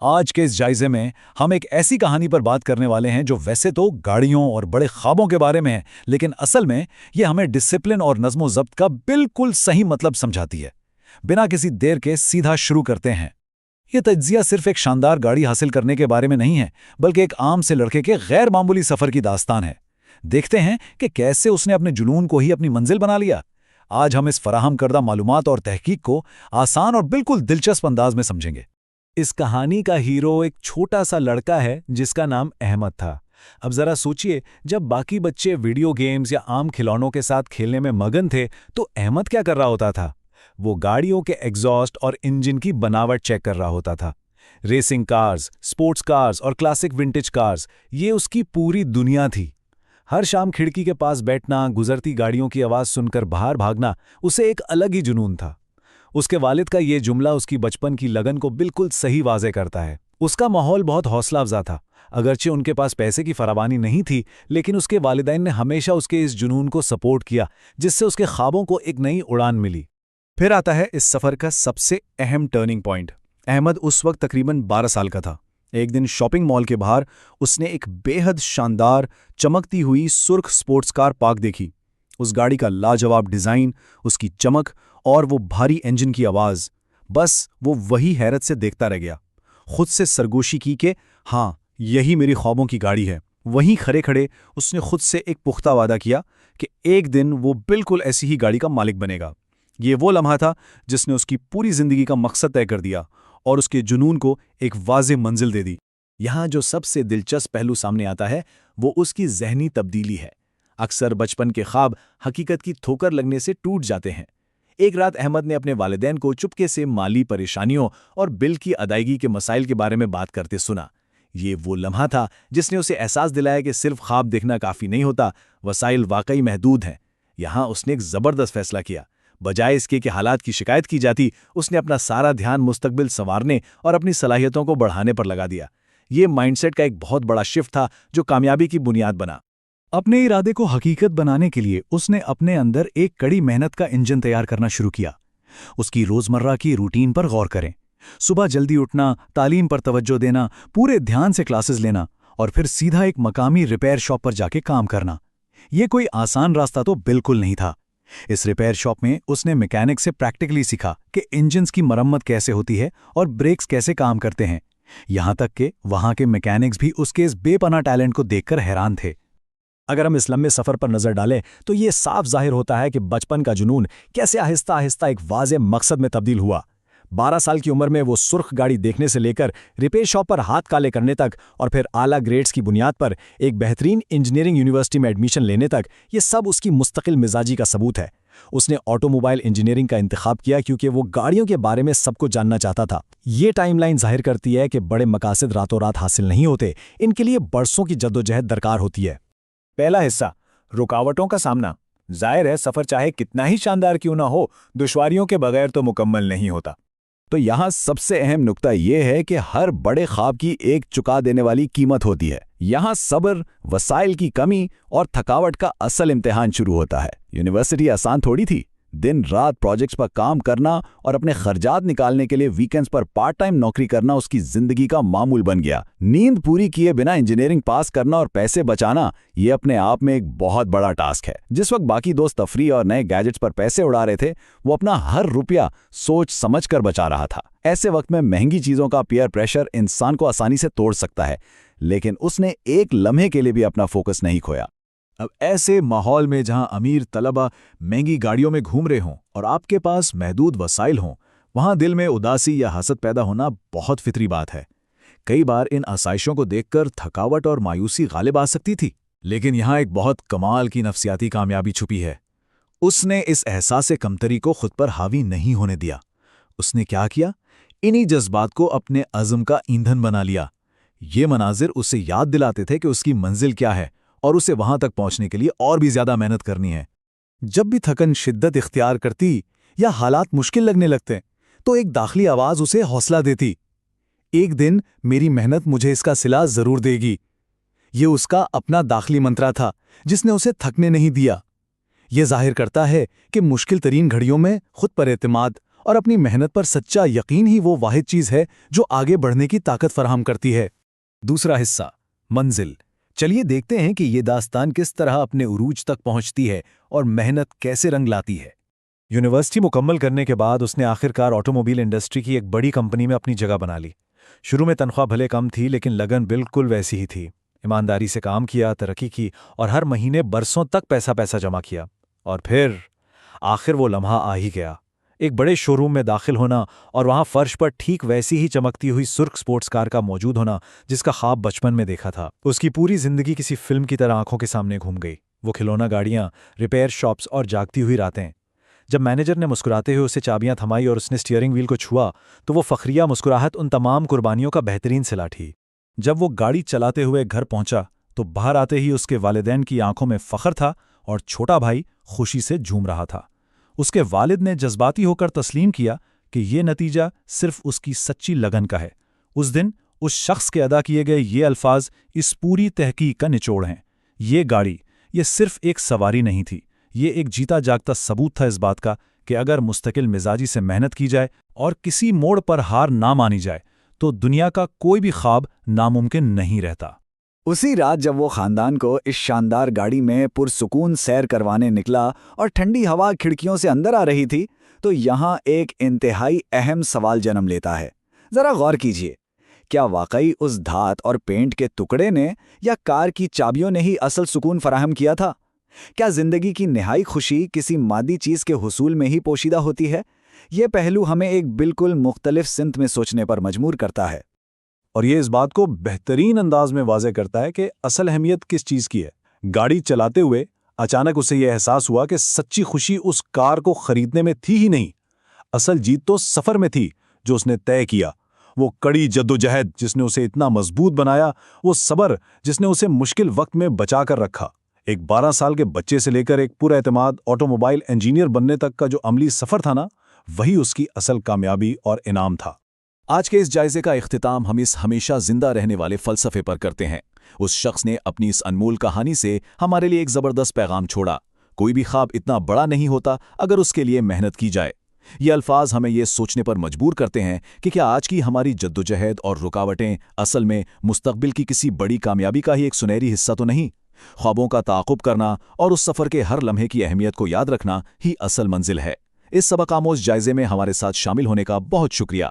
आज के इस जायजे में हम एक ऐसी कहानी पर बात करने वाले हैं जो वैसे तो गाड़ियों और बड़े ख्वाबों के बारे में है, लेकिन असल में ये हमें डिसिप्लिन और नज़्म-ओ-ज़ब्त का बिल्कुल सही मतलब समझाती है। बिना किसी देर के सीधा शुरू करते हैं। ये तज्जिया सिर्फ एक शानदार गाड़ी हासिल करने के बारे में नहीं है, बल्कि एक आम से लड़के के गैर मामूली सफ़र की दास्तान है। देखते हैं कि कैसे उसने अपने जुनून को ही अपनी मंजिल बना लिया। आज हम इस फराहम करदा मालूमात और तहकीक को आसान और बिल्कुल दिलचस्प अंदाज में समझेंगे। इस कहानी का हीरो एक छोटा सा लड़का है जिसका नाम अहमद था। अब जरा सोचिए, जब बाकी बच्चे वीडियो गेम्स या आम खिलौनों के साथ खेलने में मगन थे तो अहमद क्या कर रहा होता था? वो गाड़ियों के एग्जॉस्ट और इंजन की बनावट चेक कर रहा होता था। रेसिंग कार्स, स्पोर्ट्स कार्स और क्लासिक विंटेज कार्स, ये उसकी पूरी दुनिया थी। हर शाम खिड़की के पास बैठना, गुजरती गाड़ियों की आवाज़ सुनकर बाहर भागना उसे एक अलग ही जुनून था। उसके वालिद का ये जुमला उसकी बचपन की लगन को बिल्कुल सही वाज़े करता है। उसका माहौल बहुत हौसला अफजा था। अगरचे उनके पास पैसे की फरावानी नहीं थी, लेकिन उसके वालिदैन ने हमेशा उसके इस जुनून को सपोर्ट किया, जिससे उसके ख्वाबों को एक नई उड़ान मिली। फिर आता है इस सफ़र का सबसे अहम टर्निंग पॉइंट। अहमद उस वक्त तकरीबन 12 साल का था। एक दिन शॉपिंग मॉल के बाहर उसने एक बेहद शानदार, चमकती हुई सुर्ख स्पोर्ट्स कार पार्क देखी। उस गाड़ी का लाजवाब डिज़ाइन, उसकी चमक और वो भारी इंजन की आवाज़, बस वो वही हैरत से देखता रह गया। खुद से सरगोशी की कि हाँ, यही मेरी ख्वाबों की गाड़ी है। वहीं खड़े खड़े उसने खुद से एक पुख्ता वादा किया कि एक दिन वो बिल्कुल ऐसी ही गाड़ी का मालिक बनेगा। ये वो लम्हा था जिसने उसकी पूरी जिंदगी का मकसद तय कर दिया और उसके जुनून को एक वाज़ेह मंजिल दे दी। यहाँ जो सबसे दिलचस्प पहलू सामने आता है वो उसकी ज़हनी तब्दीली है। अक्सर बचपन के ख्वाब हकीकत की ठोकर लगने से टूट जाते हैं। एक रात अहमद ने अपने वालिदैन को चुपके से माली परेशानियों और बिल की अदायगी के मसाइल के बारे में बात करते सुना। ये वो लम्हा था जिसने उसे एहसास दिलाया कि सिर्फ ख्वाब देखना काफ़ी नहीं होता, वसाइल वाकई महदूद हैं। यहाँ उसने एक ज़बरदस्त फैसला किया। बजाय इसके कि हालात की शिकायत की जाती, उसने अपना सारा ध्यान मुस्तकबिल संवारने और अपनी सलाहियतों को बढ़ाने पर लगा दिया। ये माइंडसेट का एक बहुत बड़ा शिफ्ट था जो कामयाबी की बुनियाद बना। अपने इरादे को हकीकत बनाने के लिए उसने अपने अंदर एक कड़ी मेहनत का इंजन तैयार करना शुरू किया। उसकी रोजमर्रा की रूटीन पर गौर करें। सुबह जल्दी उठना, तालीम पर तवज्जो देना, पूरे ध्यान से क्लासेस लेना और फिर सीधा एक मकामी रिपेयर शॉप पर जाके काम करना। ये कोई आसान रास्ता तो बिल्कुल नहीं था। इस रिपेयर शॉप में उसने मैकेनिक से प्रैक्टिकली सीखा कि इंजन्स की मरम्मत कैसे होती है और ब्रेक्स कैसे काम करते हैं। यहां तक कि वहां के मैकेनिक्स भी उसके इस बेपनाह टैलेंट को देखकर हैरान थे। अगर हम इस लंबे सफ़र पर नज़र डालें तो ये साफ जाहिर होता है कि बचपन का जुनून कैसे आहिस्ता आहिस्ता एक वाज़ेह मकसद में तब्दील हुआ। 12 साल की उम्र में वो सुर्ख गाड़ी देखने से लेकर रिपेयर शॉप पर हाथ काले करने तक और फिर आला ग्रेड्स की बुनियाद पर एक बेहतरीन इंजीनियरिंग यूनिवर्सिटी में एडमिशन लेने तक, ये सब उसकी मुस्तकिल मिजाजी का सबूत है। उसने ऑटोमोबाइल इंजीनियरिंग का इंतखाब किया क्योंकि वो गाड़ियों के बारे में सब कुछ जानना चाहता था। ये टाइमलाइन जाहिर करती है कि बड़े मकासद रातों रात हासिल नहीं होते, इनके लिए बरसों की जद्दोजहद दरकार होती है। पहला हिस्सा, रुकावटों का सामना। जाहिर है, सफ़र चाहे कितना ही शानदार क्यों ना हो, दुश्वारियों के बगैर तो मुकम्मल नहीं होता। तो यहाँ सबसे अहम नुक्ता यह है कि हर बड़े ख्वाब की एक चुका देने वाली कीमत होती है। यहाँ सब्र, वसाइल की कमी और थकावट का असल इम्तिहान शुरू होता है। यूनिवर्सिटी आसान थोड़ी थी। दिन रात प्रोजेक्ट्स पर काम करना और अपने खर्चात निकालने के लिए वीकेंड्स पर पार्ट टाइम नौकरी करना उसकी जिंदगी का मामूल बन गया। नींद पूरी किए बिना इंजीनियरिंग पास करना और पैसे बचाना, ये अपने आप में एक बहुत बड़ा टास्क है। जिस वक्त बाकी दोस्त तफरी और नए गैजेट्स पर पैसे उड़ा रहे थे, वो अपना हर रुपया सोच समझ कर बचा रहा था। ऐसे वक्त में महंगी चीज़ों का पीयर प्रेशर इंसान को आसानी से तोड़ सकता है, लेकिन उसने एक लम्हे के लिए भी अपना फोकस नहीं खोया। अब ऐसे माहौल में जहां अमीर तलबा महंगी गाड़ियों में घूम रहे हों और आपके पास महदूद वसाइल हों, वहां दिल में उदासी या हसद पैदा होना बहुत फितरी बात है। कई बार इन आसाइशों को देखकर थकावट और मायूसी गालिब आ सकती थी, लेकिन यहां एक बहुत कमाल की नफ्सियाती कामयाबी छुपी है। उसने इस एहसास कमतरी को खुद पर हावी नहीं होने दिया। उसने क्या किया? इन्हीं जज्बात को अपने अज़्म का ईंधन बना लिया। ये मनाजिर उसे याद दिलाते थे कि उसकी मंजिल क्या है और उसे वहां तक पहुंचने के लिए और भी ज्यादा मेहनत करनी है। जब भी थकन शिद्दत इख्तियार करती या हालात मुश्किल लगने लगते, तो एक दाखिली आवाज उसे हौसला देती। एक दिन मेरी मेहनत मुझे इसका सिला जरूर देगी। ये उसका अपना दाखिली मंत्रा था जिसने उसे थकने नहीं दिया। यह जाहिर करता है कि मुश्किल तरीन घड़ियों में खुद पर एतमाद और अपनी मेहनत पर सच्चा यकीन ही वो वाहिद चीज़ है जो आगे बढ़ने की ताकत फराहम करती है। दूसरा हिस्सा, मंजिल। चलिए देखते हैं कि ये दास्तान किस तरह अपने उरूज तक पहुंचती है और मेहनत कैसे रंग लाती है। यूनिवर्सिटी मुकम्मल करने के बाद उसने आखिरकार ऑटोमोबाइल इंडस्ट्री की एक बड़ी कंपनी में अपनी जगह बना ली। शुरू में तनख्वाह भले कम थी, लेकिन लगन बिल्कुल वैसी ही थी। ईमानदारी से काम किया, तरक्की की और हर महीने बरसों तक पैसा जमा किया। और फिर आखिर वो लम्हा आ ही गया। एक बड़े शोरूम में दाखिल होना और वहां फर्श पर ठीक वैसी ही चमकती हुई सुर्ख स्पोर्ट्स कार का मौजूद होना जिसका ख्वाब बचपन में देखा था। उसकी पूरी जिंदगी किसी फिल्म की तरह आंखों के सामने घूम गई। वो खिलौना गाड़ियां, रिपेयर शॉप्स और जागती हुई रातें। जब मैनेजर ने मुस्कुराते हुए उसे चाबियां थमाई और उसने स्टीयरिंग व्हील को छुआ तो वो फखरिया मुस्कुराहट उन तमाम कुर्बानियों का बेहतरीन सिला थी। जब वो गाड़ी चलाते हुए घर पहुंचा तो बाहर आते ही उसके वालिदैन की आंखों में फख्र था और छोटा भाई खुशी से झूम रहा था। उसके वालिद ने जज्बाती होकर तस्लीम किया कि ये नतीजा सिर्फ उसकी सच्ची लगन का है। उस दिन उस शख्स के अदा किए गए ये अल्फाज इस पूरी तहकीक का निचोड़ हैं। ये गाड़ी, ये सिर्फ एक सवारी नहीं थी, ये एक जीता जागता सबूत था इस बात का कि अगर मुस्तकिल मिजाजी से मेहनत की जाए और किसी मोड़ पर हार ना मानी जाए तो दुनिया का कोई भी ख्वाब नामुमकिन नहीं रहता। उसी रात जब वो खानदान को इस शानदार गाड़ी में पुरसुकून सैर करवाने निकला और ठंडी हवा खिड़कियों से अंदर आ रही थी, तो यहाँ एक इंतहाई अहम सवाल जन्म लेता है। जरा गौर कीजिए, क्या वाकई उस धात और पेंट के टुकड़े ने या कार की चाबियों ने ही असल सुकून फराहम किया था? क्या जिंदगी की निहाई खुशी किसी मादी चीज के हुसूल में ही पोशीदा होती है? ये पहलू हमें एक बिल्कुल मुख्तलिफ सिमत में सोचने पर मजबूर करता है। और ये इस बात को बेहतरीन अंदाज में वाज़े करता है कि असल अहमियत किस चीज़ की है। गाड़ी चलाते हुए अचानक उसे यह एहसास हुआ कि सच्ची खुशी उस कार को खरीदने में थी ही नहीं, असल जीत तो सफ़र में थी जो उसने तय किया। वो कड़ी जद्दोजहद जिसने उसे इतना मजबूत बनाया, वो सब्र जिसने उसे मुश्किल वक्त में बचा कर रखा। एक 12 साल के बच्चे से लेकर एक पुरएतमाद ऑटोमोबाइल इंजीनियर बनने तक का जो अमली सफ़र था ना, वही उसकी असल कामयाबी और इनाम था। आज के इस जायजे का इख्तिताम हम इस हमेशा जिंदा रहने वाले फलसफे पर करते हैं। उस शख्स ने अपनी इस अनमोल कहानी से हमारे लिए एक ज़बरदस्त पैगाम छोड़ा। कोई भी ख्वाब इतना बड़ा नहीं होता अगर उसके लिए मेहनत की जाए। ये अल्फाज हमें ये सोचने पर मजबूर करते हैं कि क्या आज की हमारी जद्दोजहद और रुकावटें असल में मुस्तकबिल की किसी बड़ी कामयाबी का ही एक सुनहरी हिस्सा तो नहीं? ख्वाबों का ताक़ुब करना और उस सफ़र के हर लम्हे की अहमियत को याद रखना ही असल मंजिल है। इस सबक आमोज जायजे में हमारे साथ शामिल होने का बहुत शुक्रिया।